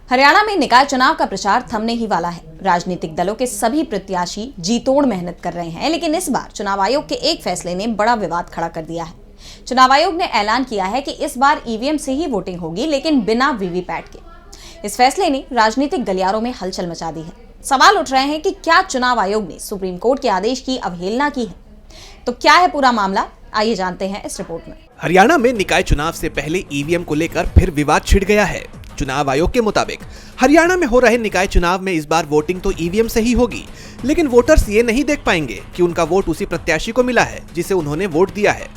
हरियाणा में निकाय चुनाव का प्रचार थमने ही वाला है। राजनीतिक दलों के सभी प्रत्याशी जी तोड़ मेहनत कर रहे हैं, लेकिन इस बार चुनाव आयोग के एक फैसले ने बड़ा विवाद खड़ा कर दिया है। चुनाव आयोग ने ऐलान किया है कि इस बार ईवीएम से ही वोटिंग होगी, लेकिन बिना वीवीपैट के। इस फैसले ने राजनीतिक गलियारों में हलचल मचा दी है। सवाल उठ रहे हैं कि क्या चुनाव आयोग ने सुप्रीम कोर्ट के आदेश की अवहेलना की है? तो क्या है पूरा मामला, आइए जानते हैं इस रिपोर्ट में। हरियाणा में निकाय चुनाव से पहले ईवीएम को लेकर फिर विवाद छिड़ गया है। चुनाव आयोग के मुताबिक हरियाणा में हो रहे निकाय चुनाव में इस बार वोटिंग तो ईवीएम से ही होगी, लेकिन वोटर्स ये नहीं देख पाएंगे कि उनका वोट उसी प्रत्याशी को मिला है जिसे उन्होंने वोट दिया है,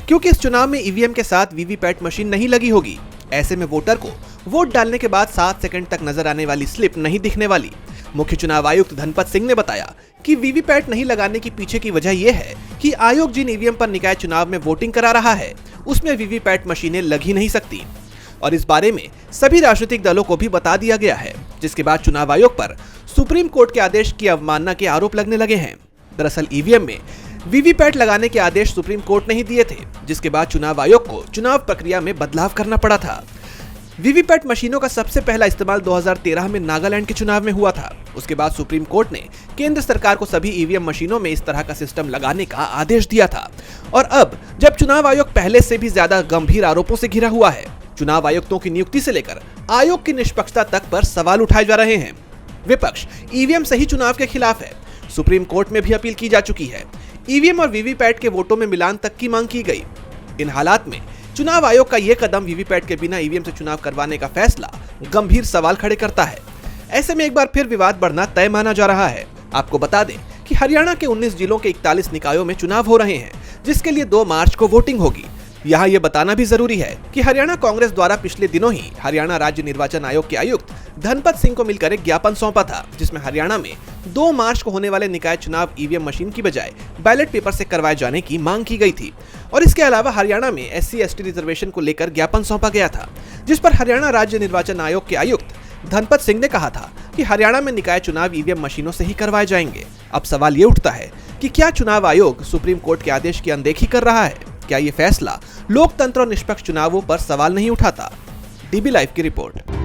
क्योंकि इस चुनाव में ईवीएम के साथ वीवीपैट मशीन नहीं लगी होगी। ऐसे में वोटर को वोट डालने के बाद 7 सेकंड तक नजर आने वाली स्लिप नहीं दिखने वाली। मुख्य चुनाव आयुक्त धनपत सिंह ने बताया कि वीवीपैट नहीं लगाने की पीछे की वजह यह है कि आयोग जिन ईवीएम पर निकाय चुनाव में वोटिंग करा रहा है उसमें वीवीपैट मशीनें लग ही नहीं सकती, और इस बारे में सभी राजनीतिक दलों को भी बता दिया गया है, जिसके बाद चुनाव आयोग पर सुप्रीम कोर्ट के आदेश की अवमानना के आरोप लगने लगे हैं। दरअसल ईवीएम में वीवीपैट लगाने के आदेश सुप्रीम कोर्ट ने ही दिए थे, जिसके बाद चुनाव आयोग को चुनाव प्रक्रिया में बदलाव करना पड़ा था। वीवीपैट मशीनों का सबसे पहला इस्तेमाल 2013 में नागालैंड के चुनाव में हुआ था। उसके बाद सुप्रीम कोर्ट ने केंद्र सरकार को सभी ईवीएम मशीनों में इस तरह का सिस्टम लगाने का आदेश दिया था। और अब जब चुनाव आयोग पहले से भी ज्यादा गंभीर आरोपों से घिरा हुआ है, चुनाव आयुक्तों की नियुक्ति से लेकर आयोग की निष्पक्षता तक पर सवाल उठाए जा रहे हैं। विपक्ष ईवीएम सही चुनाव के खिलाफ है। सुप्रीम कोर्ट में भी अपील की जा चुकी है। ईवीएम और वीवीपैट के वोटों में मिलान तक की मांग की गई। इन हालात में चुनाव आयोग का यह कदम वीवीपैट के बिना ईवीएम से चुनाव करवाने का फैसला गंभीर सवाल खड़े करता है। ऐसे में एक बार फिर विवाद बढ़ना तय माना जा रहा है। आपको बता दें कि हरियाणा के 19 जिलों के 41 निकायों में चुनाव हो रहे हैं, जिसके लिए 2 मार्च को वोटिंग होगी। यहाँ ये बताना भी जरूरी है कि हरियाणा कांग्रेस द्वारा पिछले दिनों ही हरियाणा राज्य निर्वाचन आयोग के आयुक्त धनपत सिंह को मिलकर एक ज्ञापन सौंपा था, जिसमें हरियाणा में 2 मार्च को होने वाले निकाय चुनाव ईवीएम मशीन की बजाय बैलेट पेपर से करवाए जाने की मांग की गई थी। और इसके अलावा हरियाणा में SC/ST रिजर्वेशन को लेकर ज्ञापन सौंपा गया था, जिस पर हरियाणा राज्य निर्वाचन आयोग के आयुक्त धनपत सिंह ने कहा था कि हरियाणा में निकाय चुनाव ईवीएम मशीनों से ही करवाए जाएंगे। अब सवाल ये उठता है कि क्या चुनाव आयोग सुप्रीम कोर्ट के आदेश की अनदेखी कर रहा है? क्या ये फैसला लोकतंत्र और निष्पक्ष चुनावों पर सवाल नहीं उठाता? DB लाइव की रिपोर्ट।